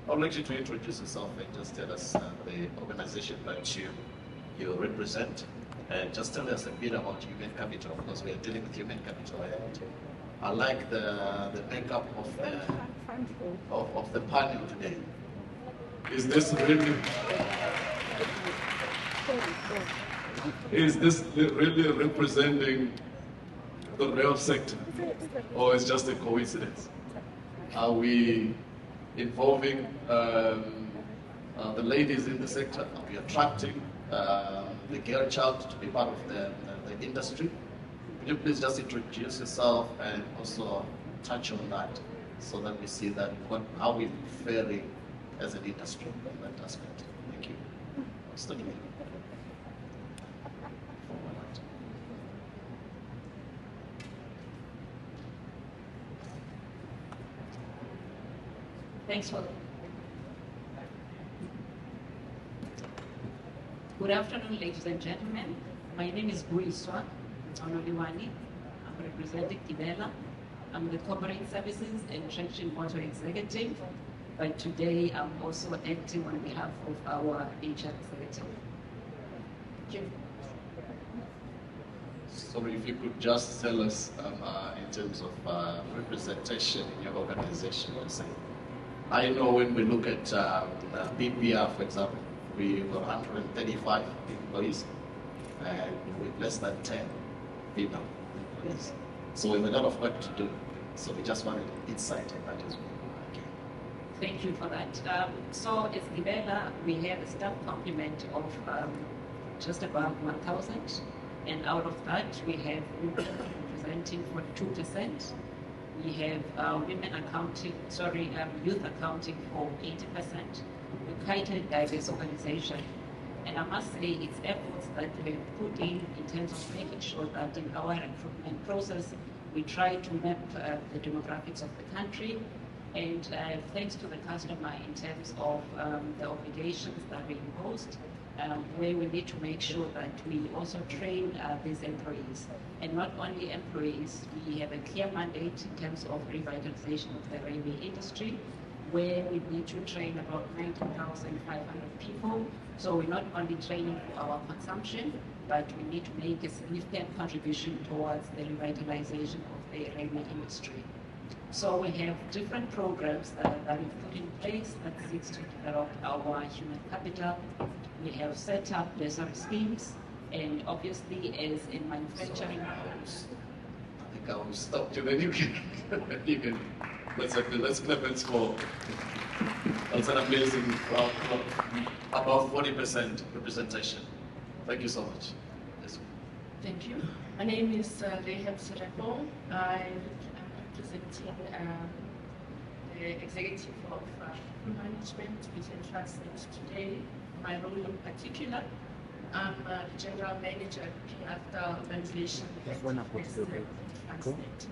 I would like you to introduce yourself and just tell us the organization that you represent, and just tell us a bit about human capital, because we are dealing with human capital. And I like the makeup of the panel today. Is this really representing the real sector, or is just a coincidence? Are we involving the ladies in the sector? Are we attracting the girl child to be part of the industry? Could you please just introduce yourself and also touch on that, so that we see that how we're faring as an industry in that aspect? Thank you. Starting here. Thanks for. Good afternoon, ladies and gentlemen. My name is Buiswa Onoliwani. I'm representing Kibela. I'm the Corporate Services and Traction Auto Executive, but today I'm also acting on behalf of our HR executive. Thank you. Sorry, if you could just tell us in terms of representation in your organization, let's say. I know when we look at BPR, for example, we've got 135 employees and with less than 10 female employees. So we have a lot of work to do. So we just wanted insight on that as well. Okay. Thank you for that. So as Gibela, we have a staff complement of just about 1,000. And out of that, we have women representing 42%. We have youth accounting for 80%. We're quite a diverse organization. And I must say it's efforts that we've put in terms of making sure that in our recruitment process, we try to map the demographics of the country. And thanks to the customer in terms of the obligations that we imposed, where we need to make sure that we also train these employees. And not only employees, we have a clear mandate in terms of revitalization of the railway industry, where we need to train about 19,500 people. So we're not only training for our consumption, but we need to make a significant contribution towards the revitalization of the railway industry. So we have different programs that we've put in place that seeks to develop our human capital. We have set up bursary schemes, and obviously as in manufacturing. I think I will stop you, then you can let's clap it for. That's an amazing, about 40% representation. Thank you so much. Yes. Thank you. My name is Rehab Sereko. I'm representing the executive of management within Transnet today. My role in particular, I'm the general manager looking after organization Transnet.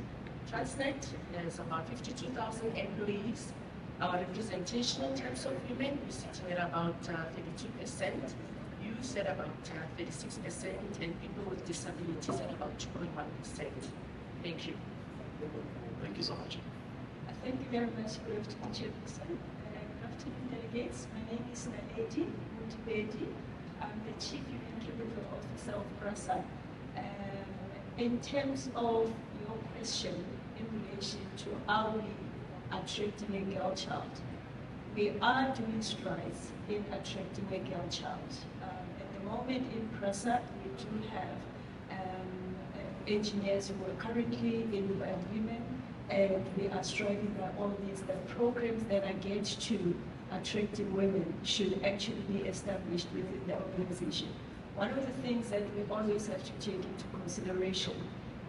Transnet has about 52,000 employees. Our representation in terms of women is sitting at about 32%, youth at about 36%, and people with disabilities at about 2.1%. Thank you. Thank you so much. Thank you very much, Good afternoon, delegates. My name is Naedi Mutibedi. I'm the Chief Human Capital Officer of PRASA. In terms of your question in relation to how we attracting a girl child, we are doing strides in attracting a girl child. At the moment in PRASA, we do have engineers who are currently in women, and we are striving that all these programs that are geared to attracting women should actually be established within the organization. One of the things that we always have to take into consideration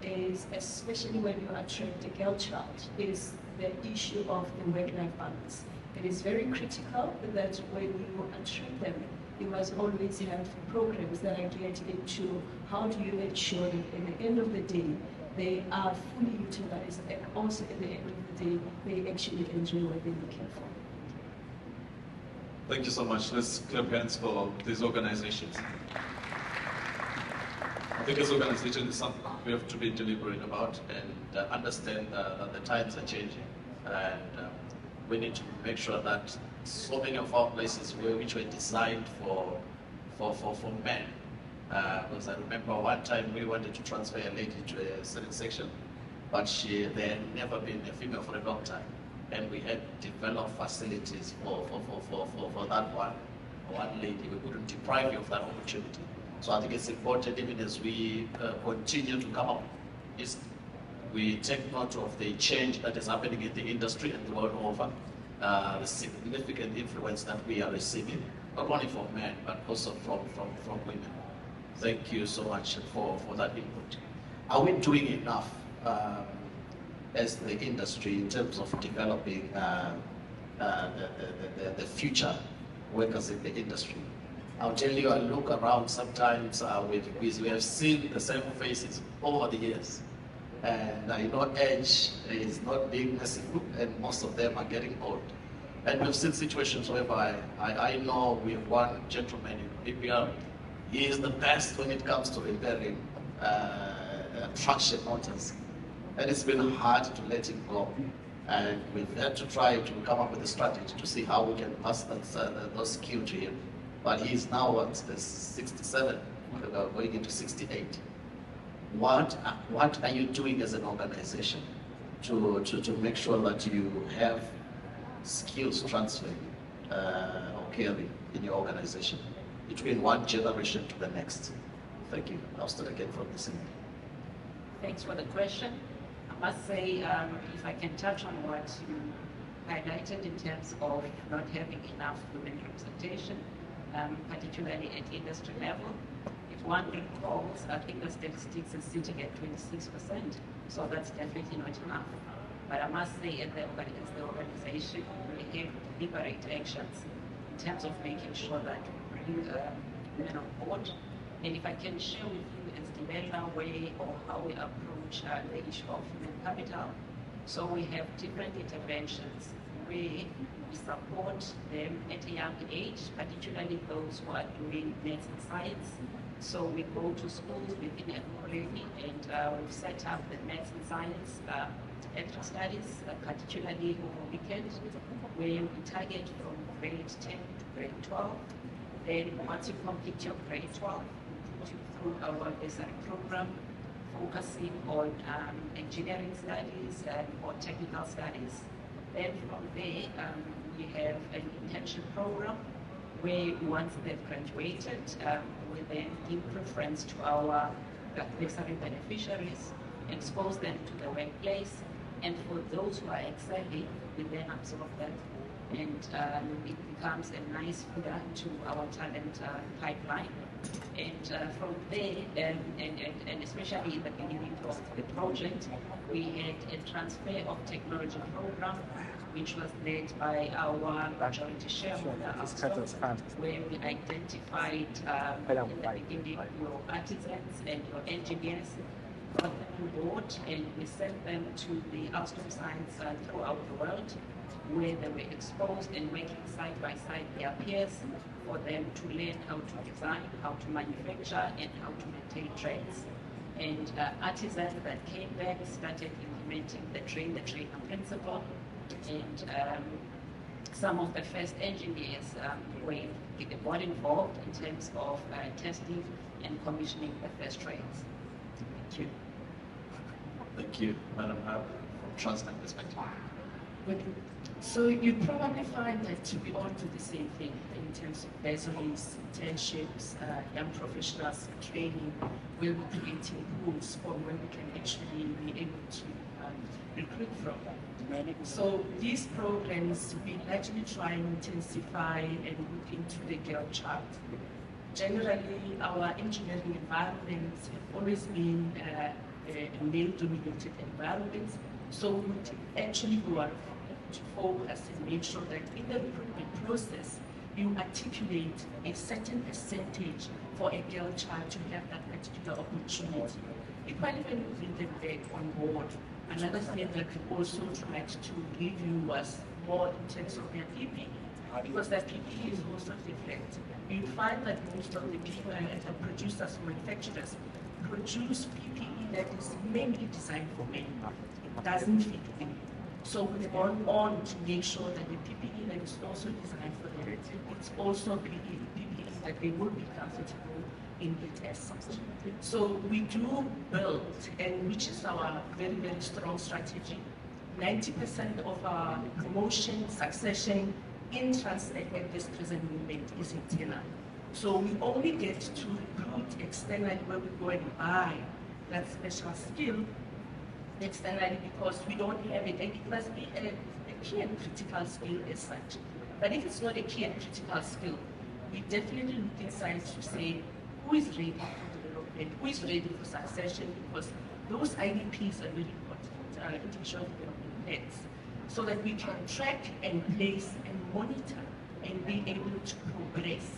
is, especially when you attract a girl child, is the issue of the work-life balance. It is very critical that when you attract them, you must always have programs that are geared into how do you ensure that at the end of the day, they are fully utilized, and also at the end of the day, they actually enjoy what they're looking for. Thank you so much. Let's clap hands for these organizations. I think this organization is something we have to be deliberate about and understand that the times are changing. And we need to make sure that so many of our places which were designed for men. Because I remember one time we wanted to transfer a lady to a certain section, but there had never been a female for a long time. And we had developed facilities for that one lady. We couldn't deprive you of that opportunity. So I think it's important, even as we continue to come up, we take note of the change that is happening in the industry and the world over, the significant influence that we are receiving, not only from men, but also from women. Thank you so much for that input. Are we doing enough as the industry in terms of developing the future workers in the industry? I'll tell you, I look around sometimes, we have seen the same faces over the years. And I know age is not being merciful, and most of them are getting old. And we've seen situations whereby I know we have one gentleman in BPR. He is the best when it comes to repairing traction motors. And it's been hard to let him go. And we've had to try to come up with a strategy to see how we can pass those skills to him. But he's now at 67, going into 68. What are you doing as an organization to make sure that you have skills transferring occurring in your organization between one generation to the next? Thank you. I'll start again from this end. Thanks for the question. I must say, if I can touch on what you highlighted in terms of not having enough women representation, particularly at industry level. If one recalls, I think the statistics is sitting at 26%, so that's definitely not enough. But I must say, as the organization, we have deliberate actions in terms of making sure that we bring women on board. And if I can share with you as the way of how we approach the issue of human capital, so we have different interventions where we support them at a young age, particularly those who are doing maths and science. So we go to schools within a college and we've set up the maths and science extra studies, particularly over weekends, where we target from grade 10 to grade 12. Then once you complete your grade 12, we put you through our bursary program, focusing on engineering studies or technical studies. Then from there, we have an internship program where once they've graduated, we then give preference to our bursary beneficiaries, expose them to the workplace, and for those who are excelling, we then absorb that, and it becomes a nice feeder to our talent pipeline. And from there, and especially in the beginning of the project, we had a transfer of technology program, which was led by our majority shareholder, where we identified in the beginning your artisans and your engineers, brought them on board, and we sent them to the Alstom sites throughout the world, where they were exposed and working side by side their peers for them to learn how to design, how to manufacture, and how to maintain trades. And artisans that came back started implementing the train-the-trainer principle, and some of the first engineers were involved in terms of testing and commissioning the first trains. Thank you. Thank you, Madam Hub, from Transnet perspective. So you probably find that we all do the same thing in terms of bursaries, internships, young professionals training, where we're creating pools for where we can actually be able to recruit from. So these programs, we actually try and intensify and look into the girl child. Generally, our engineering environments have always been a male-dominated environment, so we would actually go out to focus and make sure that in the recruitment process, you articulate a certain percentage for a girl child to have that particular opportunity. Equally, when we bring them back on board, another thing that we also tried to give you was more in terms of their PPE, because that PPE is also different. You find that most of the people and the producers, manufacturers, produce PPE that is mainly designed for men. It doesn't fit women. So we've gone on to make sure that the PPE that is also designed for them, it's also PPE that they will be comfortable in the test. So we do build, and which is our very, very strong strategy. 90% of our promotion, succession in Transnet at this present moment is internal. So we only get to recruit externally where we go and buy that special skill externally because we don't have it, and it must be a key and critical skill as such. But if it's not a key and critical skill, we definitely look inside to say who is ready for development, who is ready for succession, because those IDPs are really important, individual development plans, so that we can track and place and monitor and be able to progress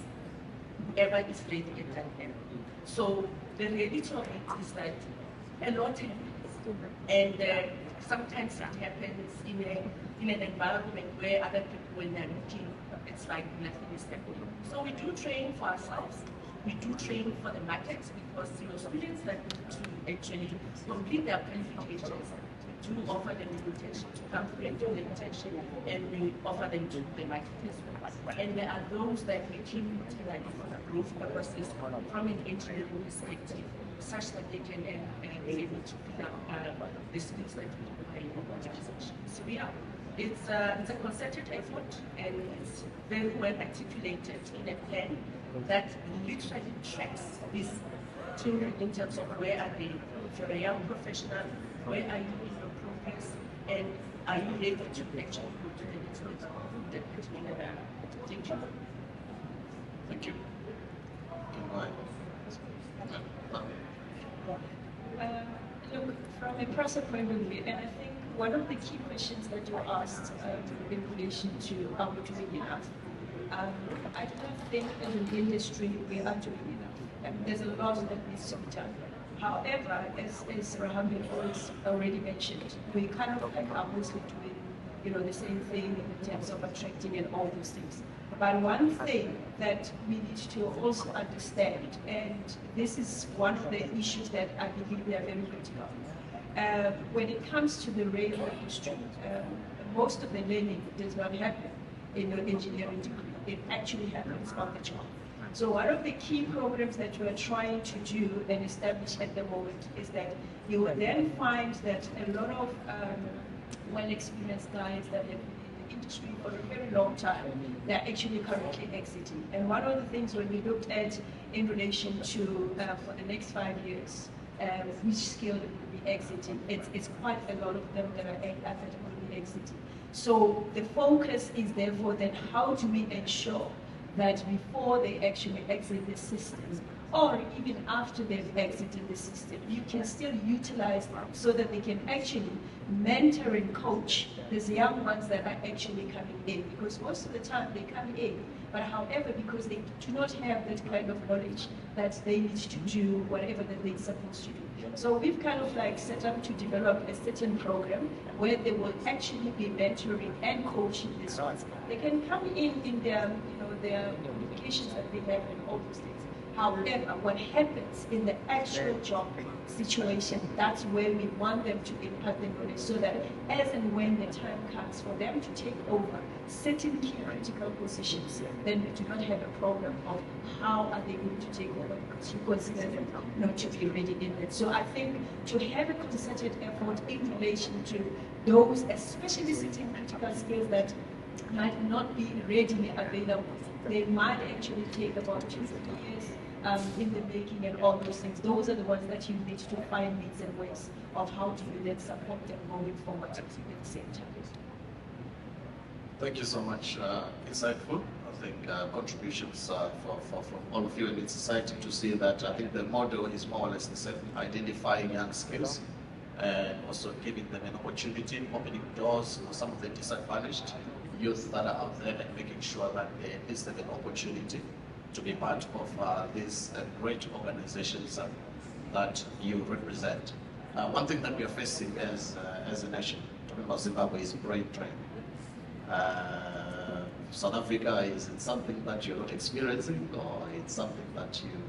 whoever is ready at that level. So the reality of it is that a lot happens. And sometimes it happens in an environment where other people, when they're looking, it's like nothing is happening. So we do train for ourselves. We do train for the markets because students that need to actually complete their qualifications, we do offer them the invitation to come through and do the internship, and we offer them to the market as well. And there are those that we keep particularly for the growth purposes from an engineering perspective, such that they can be able to pick up the skills that we require in the organization. So yeah, it's a concerted effort, and it's very well articulated in a plan that literally tracks this children in terms of where are they. If you're a young professional, where are you in your progress, and are you able to actually go to the next level of that particular Thank you. Thank you. Look, from a process point of view, and I think one of the key questions that you asked in relation to are we doing enough? I don't think as an industry we are doing enough. And there's a lot that needs to be done. However, as Rahamir already mentioned, we kind of like are mostly doing the same thing in terms of attracting and all those things. But one thing that we need to also understand, and this is one of the issues that I believe we are very critical. When it comes to the rail industry, most of the learning does not happen in your engineering degree. It actually happens on the job. So one of the key programs that we are trying to do and establish at the moment is that you will then find that a lot of well-experienced guys that have been in the industry for a very long time, they're actually currently exiting. And one of the things when we looked at in relation to for the next 5 years, which skill will be exiting, it's quite a lot of them that will be exiting. So the focus is therefore then how do we ensure that before they actually exit the system, or even after they've exited the system, you can still utilize them so that they can actually mentor and coach these young ones that are actually coming in. Because most of the time they come in, but however, because they do not have that kind of knowledge that they need to do whatever that they're supposed to do. So we've kind of like set up to develop a certain program where they will actually be mentoring and coaching these ones. They can come in their, their qualifications that they have and all those things. However, what happens in the actual job situation, that's where we want them to impact the knowledge so that as and when the time comes for them to take over certain key critical positions, then we do not have a problem of how are they going to take over because you consider them not to be ready in it. So I think to have a concerted effort in relation to those, especially certain critical skills that might not be readily available, they might actually take about 2 to 3 years in the making and all those things. Those are the ones that you need to find means and ways of how do you then support them going forward at the same time. Thank you so much. Insightful, I think, contributions from all of you, and it's exciting to see that I think the model is more or less the same, identifying young skills and also giving them an opportunity, opening doors for some of the disadvantaged youth that are out there and making sure that they at least have an opportunity to be part of these great organizations that you represent. One thing that we are facing as a nation, talking about Zimbabwe, is brain drain. South Africa, is it something that you're not experiencing, or it's something that you,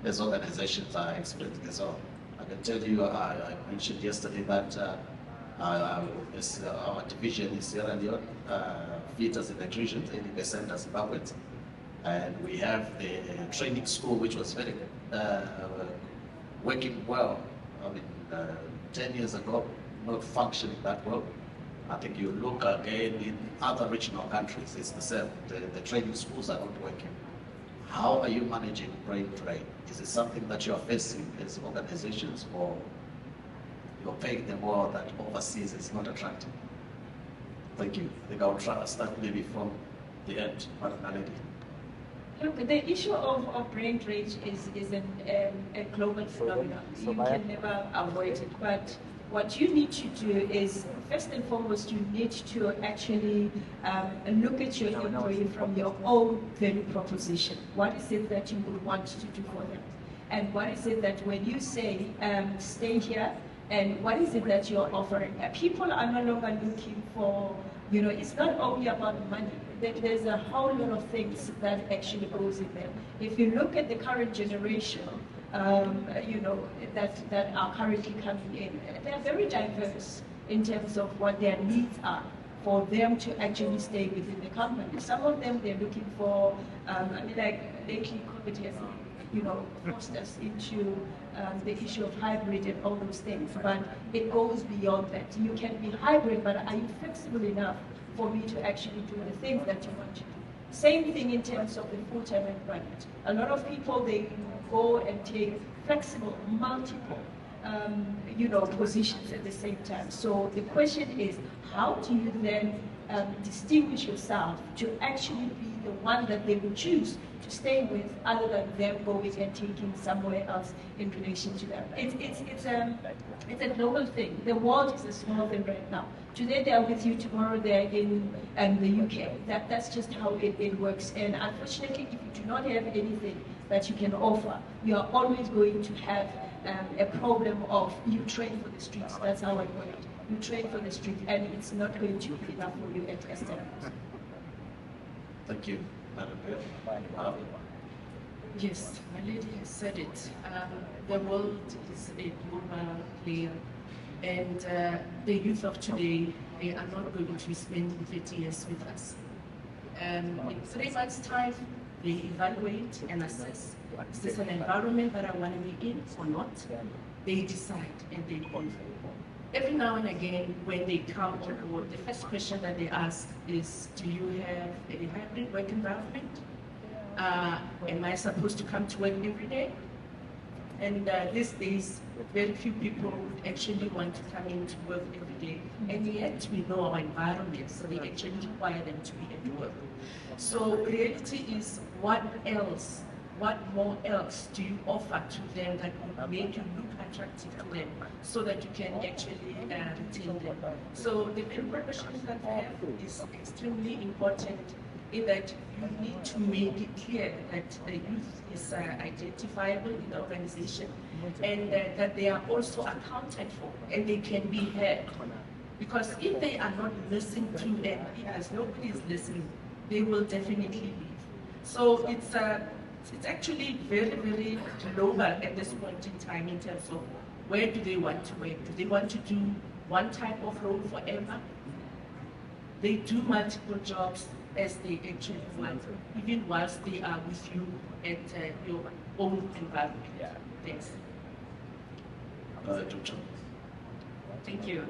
as organizations, are experiencing as well? I can tell you, I mentioned yesterday that Our division is Sierra Leone, feeders and nutrition, 80% are Zimbabweans. And we have the training school, which was very working well. I mean, 10 years ago, not functioning that well. I think you look again in other regional countries, it's the same. The training schools are not working. How are you managing brain drain? Is it something that you're facing as organizations, or you're paying them more that overseas is not attractive? Thank you. I think I'll try to start maybe from the end, Madam Naledi. Look, the issue of brain drain is a global phenomenon. You can never avoid it. But what you need to do is, first and foremost, you need to actually look at your employee from your own value proposition. What is it that you would want to do for them? And what is it that when you say, stay here, and what is it that you're offering? People are no longer looking for, it's not only about money. There's a whole lot of things that actually goes in there. If you look at the current generation, that are currently coming in, they're very diverse in terms of what their needs are for them to actually stay within the company. Some of them, they're looking for, like lately COVID has, forced us into the issue of hybrid and all those things, but it goes beyond that. You can be hybrid, but are you flexible enough for me to actually do the things that you want to do? Same thing in terms of the full-time employment. A lot of people, they go and take flexible, multiple, positions at the same time. So the question is, how do you then distinguish yourself to actually be the one that they would choose to stay with, other than them going and taking somewhere else in relation to them? It's a global thing. The world is a small thing right now. Today they are with you, tomorrow they are in the UK. That's just how it works. And unfortunately, if you do not have anything that you can offer, you are always going to have a problem of you train for the streets. That's how I put it. You train for the street, and it's not going to be enough for you at SARA. Thank you, Madam Mayor. Yes, my lady has said it. The world is a global player, and the youth of today, they are not going to be spending 30 years with us. In 3 months' time, they evaluate and assess, is this an environment that I want to be in or not? They decide and they go. Every now and again, when they come on board, the first question that they ask is, do you have a hybrid work environment? Am I supposed to come to work every day? And these days, very few people actually want to come in to work every day. And yet we know our environment, so they actually require them to be at work. So reality is, what more else do you offer to them that would make you look attractive to them, so that you can actually retain them? So the preparation that we have is extremely important, in that you need to make it clear that the youth is identifiable in the organization, and that they are also accounted for and they can be heard. Because if they are not listened to, and because nobody is listening, they will definitely leave. So it's actually very, very global at this point in time, in terms of where do they want to work? Do they want to do one type of role forever? They do multiple jobs as they actually want, even whilst they are with you at your own environment. Thanks. Thank you.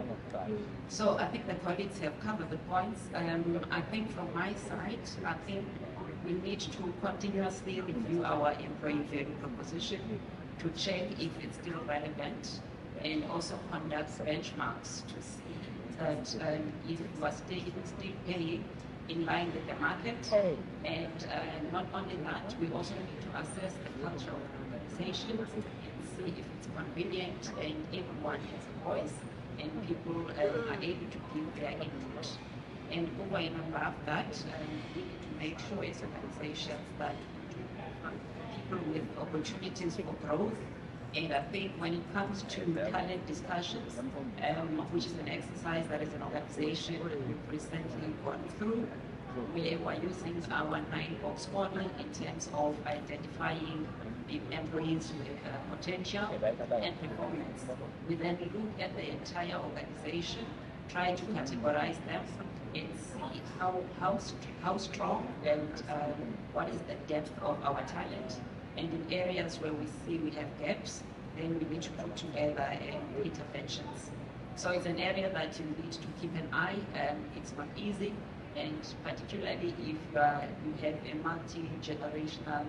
So I think the colleagues have covered the points. I think from my side, I think we need to continuously review our employee value proposition to check if it's still relevant, and also conduct benchmarks to see that if we are still paying in line with the market. And not only that, we also need to assess the culture of the organization and see if it's convenient and everyone has a voice and people are able to give their input. And over and above that, we need to make sure as organizations that people with opportunities for growth. And I think when it comes to talent discussions, which is an exercise that as an organization we've recently gone through, where we're using our 9-box model in terms of identifying the employees with potential and performance. We then look at the entire organization, try to categorize them, and see how strong and what is the depth of our talent. And in areas where we see we have gaps, then we need to put together interventions. So it's an area that you need to keep an eye. It's not easy, and particularly if you have a multi-generational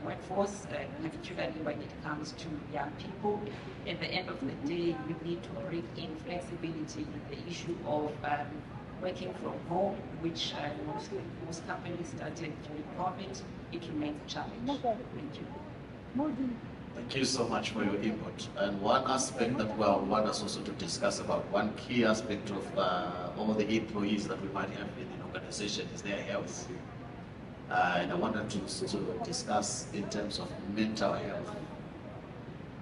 workforce, particularly when it comes to young people. At the end of the day, you need to bring in flexibility in the issue of working from home, which most companies started during COVID. It remains a challenge. Thank you. Thank you so much for your input. And one aspect that we want us also to discuss about, one key aspect of all the employees that we might have in an organization is their health. And I wanted to discuss in terms of mental health.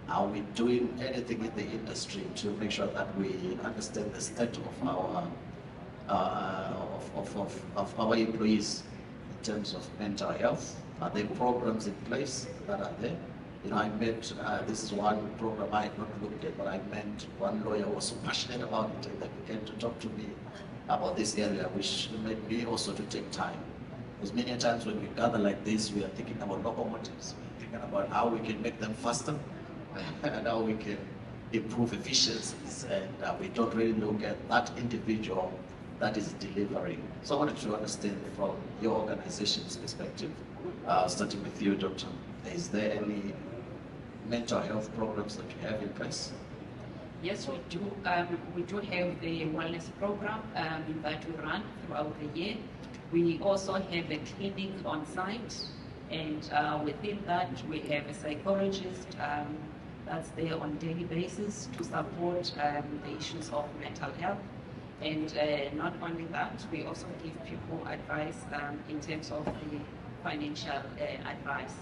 Are we doing anything in the industry to make sure that we understand the state of our employees in terms of mental health? Are there programs in place that are there? You know, I met, this is one program I had not looked at, but I met one lawyer who was so passionate about it, and they began to talk to me about this area, which made me also to take time. Because many times when we gather like this, we are thinking about locomotives, we're thinking about how we can make them faster, and how we can improve efficiencies, and we don't really look at that individual that is delivering. So I wanted to understand from your organization's perspective, starting with you, Doctor, is there any mental health programs that you have in place? Yes, we do. We do have the wellness program that we run throughout the year. We also have a clinic on site, and within that we have a psychologist that's there on a daily basis to support the issues of mental health. And not only that, we also give people advice in terms of the financial advice.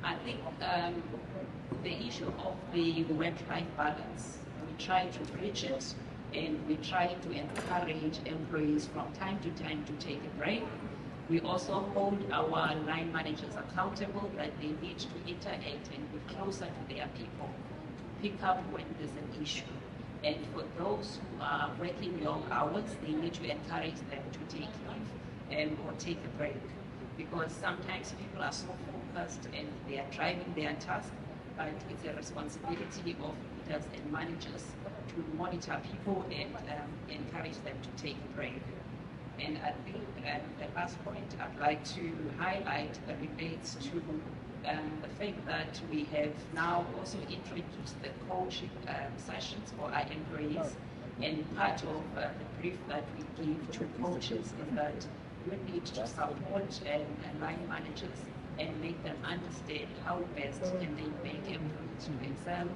I think the issue of the work-life balance, we try to bridge it, and we try to encourage employees from time to time to take a break. We also hold our line managers accountable that they need to interact and be closer to their people, to pick up when there's an issue. And for those who are working long hours, they need to encourage them to take leave or take a break. Because sometimes people are so focused and they are driving their task, but it's a responsibility of leaders and managers to monitor people and encourage them to take a break. And I think the last point I'd like to highlight relates to the fact that we have now also introduced the coaching sessions for our employees. And part of the brief that we give to coaches is that we need to support line managers and make them understand how best can they make employees to excel,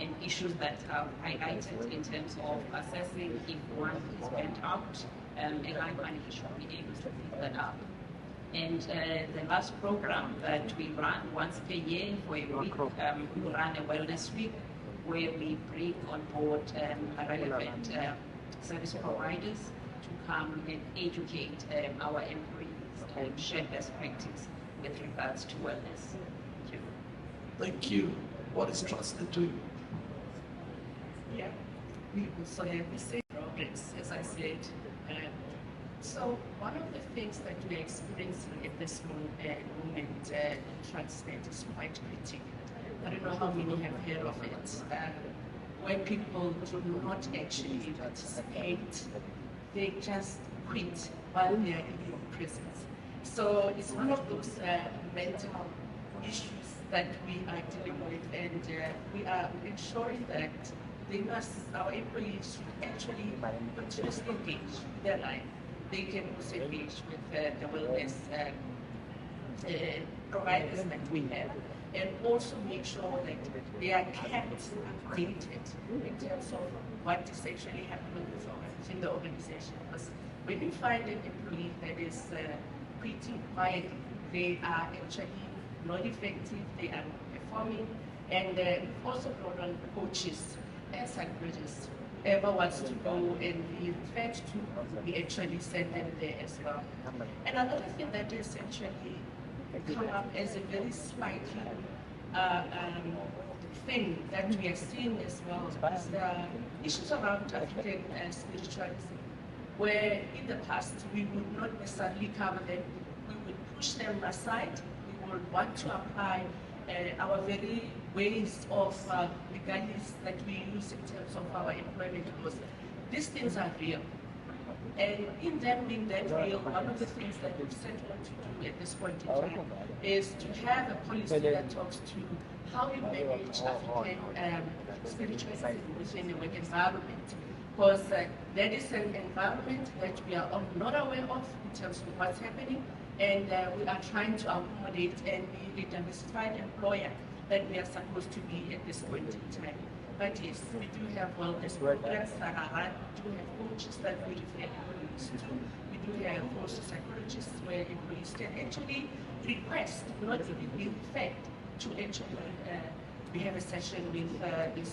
and issues that are highlighted in terms of assessing if one is burnt out. A line manager should be able to pick that up. And the last program that we run once per year for a week, we run a wellness week where we bring on board relevant service providers to come and educate our employees and share best practice with regards to wellness. Thank you. Thank you. What is trusted to you? Yeah, we also have the same progress, as I said. So one of the things that we're experiencing at this moment, Transnet, is quite critical. I don't know how many have heard of it, where people do not actually participate, they just quit while they are in your presence. So it's one of those mental issues that we are dealing with, and we are ensuring that our employees should actually continuously engage with their life. They can also engage with the wellness providers that we have, and also make sure that they are kept updated in terms of what is actually happening within the organization. Because when you find an employee that is pretty quiet, they are actually not effective, they are not performing, and we've also brought on coaches and psychologists whoever wants to go and be referred to, we actually send them there as well. And another thing that essentially come up as a very spiky thing that we are seeing as well is the issues around African spiritualism, where in the past we would not necessarily cover them, we would push them aside, we would want to apply our very ways of legalities that we use in terms of our employment laws. These things are real. And in them being that real, one of the things that we've set out to do at this point in time is to have a policy that talks to how we manage African spiritualism within the work environment. Because that is an environment that we are not aware of in terms of what's happening, and we are trying to accommodate and be a diversified employer that we are supposed to be at this point in time. But yes, we do have wellness programs, SARA, we do have coaches that we refer employees to. We do have also psychologists where employees can actually request, not even be referred, to actually we have a session with this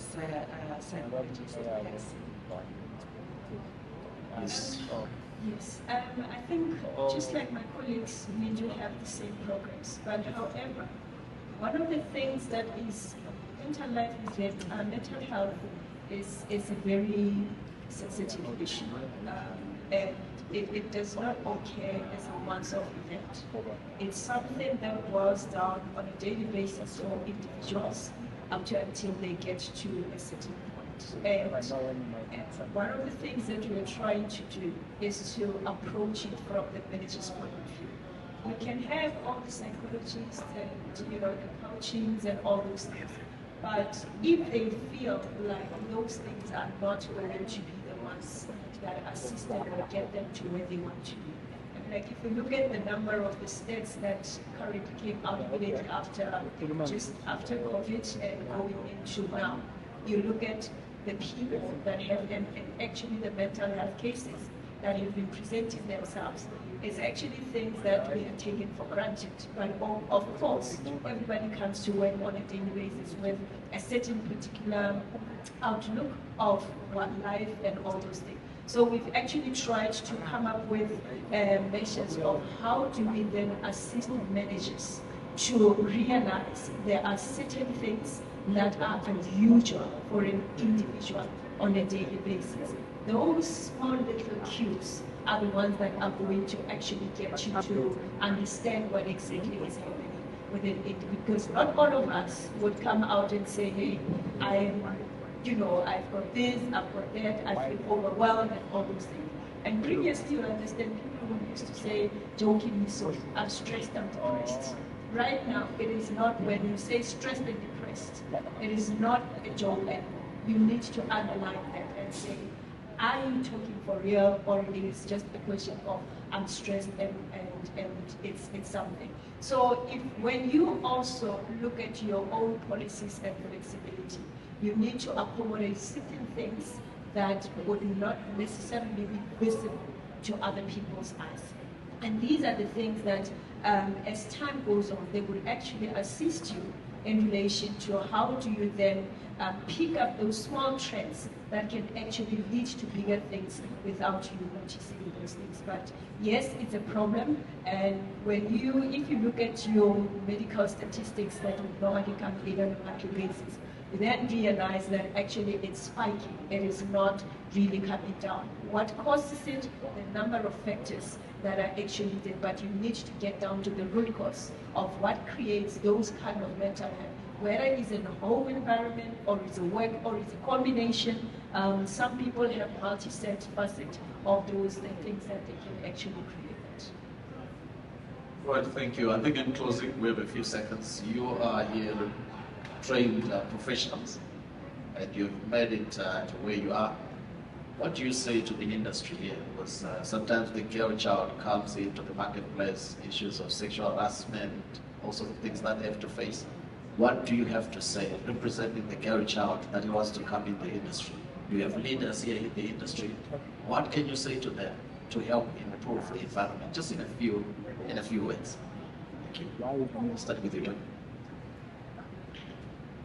psychologist. Yes. Yes, I think just like my colleagues, we do have the same programs. But however, one of the things that is interlinked with mental health is a very sensitive issue. And it does not occur as a once-off event. It's something that boils down on a daily basis for individuals up to until they get to a certain point. And one of the things that we're trying to do is to approach it from the manager's point of view. We can have all the psychologists and the coachings and all those things, but if they feel like those things are not going to be the ones that assist them or get them to where they want to be. And like if you look at the number of the stats that currently came out immediately after, just after COVID and going into now, you look at the people that have, and actually the mental health cases that have been presenting themselves, is actually things that we are taken for granted. But of course, everybody comes to work on a daily basis with a certain particular outlook of what life and all those things. So we've actually tried to come up with measures of how do we then assist managers to realize there are certain things that are unusual for an individual on a daily basis. Those small little cues are the ones that are going to actually get you to understand what exactly is happening within it. Because not all of us would come out and say, hey, I've got this, I've got that, I feel overwhelmed and all those things. And previously, you understand, people who used to say, jokingly so, I'm stressed, I'm depressed. Right now, it is not when you say stressed and depressed, it is not a joke anymore. You need to underline that and say, are you talking for real, or it is just a question of I'm stressed and it's something. So when you also look at your own policies and flexibility, you need to accommodate certain things that would not necessarily be visible to other people's eyes. And these are the things that, as time goes on, they would actually assist you in relation to how do you then pick up those small trends that can actually lead to bigger things without you noticing those things. But yes, it's a problem. And if you look at your medical statistics that would normally come in on a monthly basis, you then realize that actually it's spiking. It is not really coming down. What causes it? The number of factors that are actually there, but you need to get down to the root cause of what creates those kind of mental health, whether it's in a home environment or it's a work or it's a combination. Some people have multi-set facet of those things that they can actually create. Right, thank you. I think in closing, we have a few seconds. You are here trained professionals, and you've made it to where you are. What do you say to the industry here? Because sometimes the girl child comes into the marketplace, issues of sexual harassment, also the things that they have to face. What do you have to say representing the girl child that wants to come in the industry? You have leaders here in the industry. What can you say to them to help improve the environment? Just in a few words. Thank you. We'll start with you, John.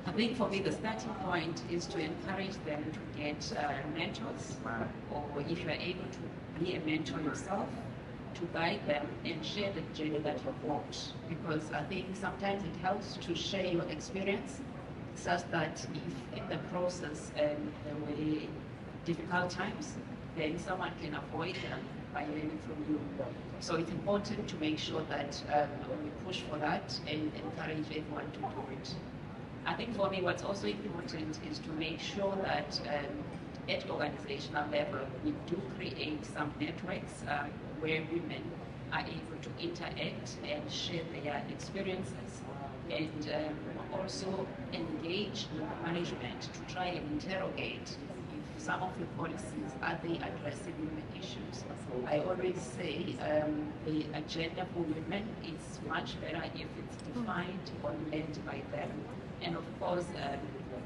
I think for me the starting point is to encourage them to get mentors, or if you are able to be a mentor yourself, to guide them and share the journey that you've walked. Because I think sometimes it helps to share your experience, such that if in the process there were difficult times, then someone can avoid them by learning from you. So it's important to make sure that we push for that and encourage everyone to do it. I think for me what's also important is to make sure that at organizational level we do create some networks where women are able to interact and share their experiences, and also engage with management to try and interrogate if some of the policies are they addressing women issues. I always say the agenda for women is much better if it's defined or led by them, and of course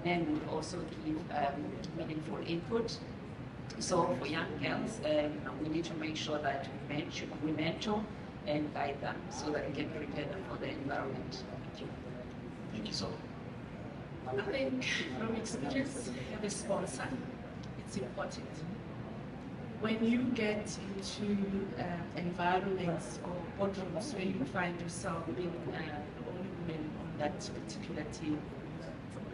men will also give meaningful input. So for young girls, we need to make sure that we mentor and guide them so that we can prepare them for the environment. Thank you. Thank you so much. I think from experience, have a sponsor. It's important. When you get into environments or boardrooms where you find yourself being the only woman on that particular team,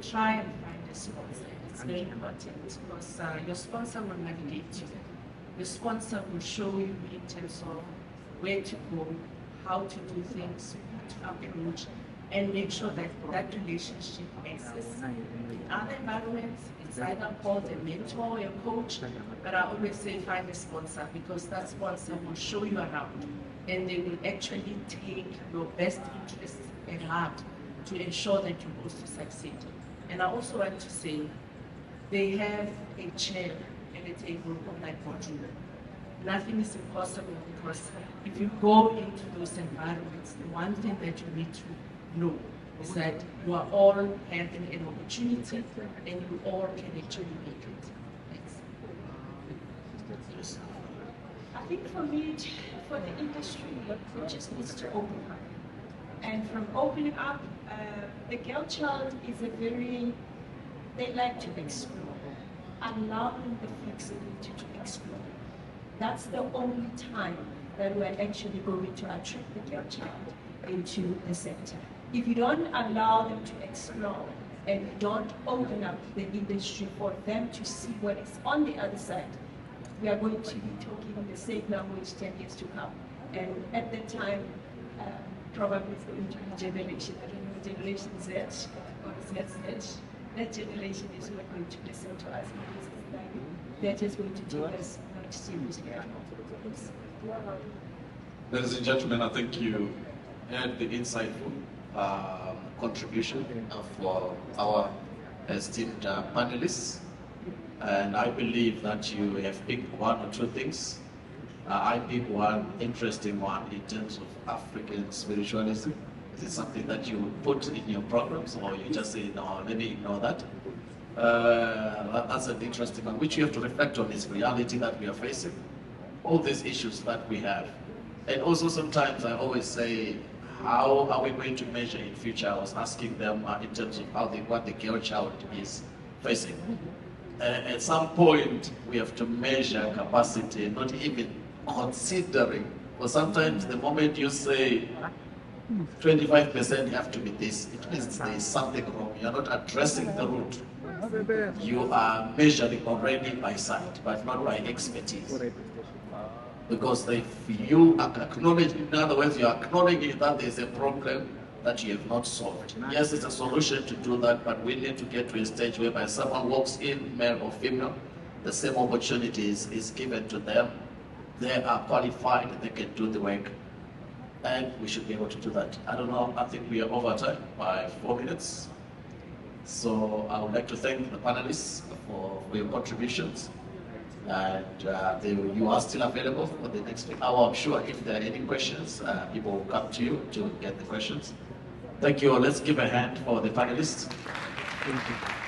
try and find a sponsor. It's very important because your sponsor will navigate you. Your sponsor will show you in terms of where to go, how to do things, how to approach, and make sure that that relationship exists. In other environments, it's either called a mentor or a coach, but I always say find a sponsor, because that sponsor will show you around and they will actually take your best interests at heart to ensure that you also succeed. And I also want to say they have a chair and a table on that boardroom. Nothing is impossible, because if you go into those environments, the one thing that you need to know is that you are all having an opportunity and you all can actually make it. Thanks. I think for me, for the industry, it just needs to open up. And from opening up, the girl child is a very, they like to explore. Allow them the flexibility to explore. That's the only time that we're actually going to attract the girl child into the sector. If you don't allow them to explore and you don't open up the industry for them to see what is on the other side, we are going to be talking the same language 10 years to come. And at that time, probably it's going to be generation, I don't know, Generation Z or ZZ. That generation is not going to listen to us. They're just going to take us not seriously at all. Ladies and gentlemen, I think you had the insightful contribution of our esteemed panelists, and I believe that you have picked one or two things. I picked one interesting one in terms of African spiritualism. Is it something that you would put in your programs, or you just say, no, let me ignore that? That's an interesting one, which you have to reflect on, is reality that we are facing, all these issues that we have. And also sometimes I always say, how are we going to measure in future? I was asking them in terms of what the girl child is facing. At some point, we have to measure capacity, not even considering. Or sometimes the moment you say 25% have to be this, it means there is something wrong. You are not addressing the root. You are measuring already by sight, but not by expertise. Because if you acknowledge, in other words, you are acknowledging that there is a problem that you have not solved. Yes, it's a solution to do that, but we need to get to a stage whereby someone walks in, male or female, the same opportunities is given to them. They are qualified, they can do the work, and we should be able to do that. I don't know, I think we are over time by 4 minutes. So I would like to thank the panelists for your contributions. And you are still available for the next hour. I'm sure if there are any questions, people will come to you to get the questions. Thank you. Let's give a hand for the panelists. Thank you.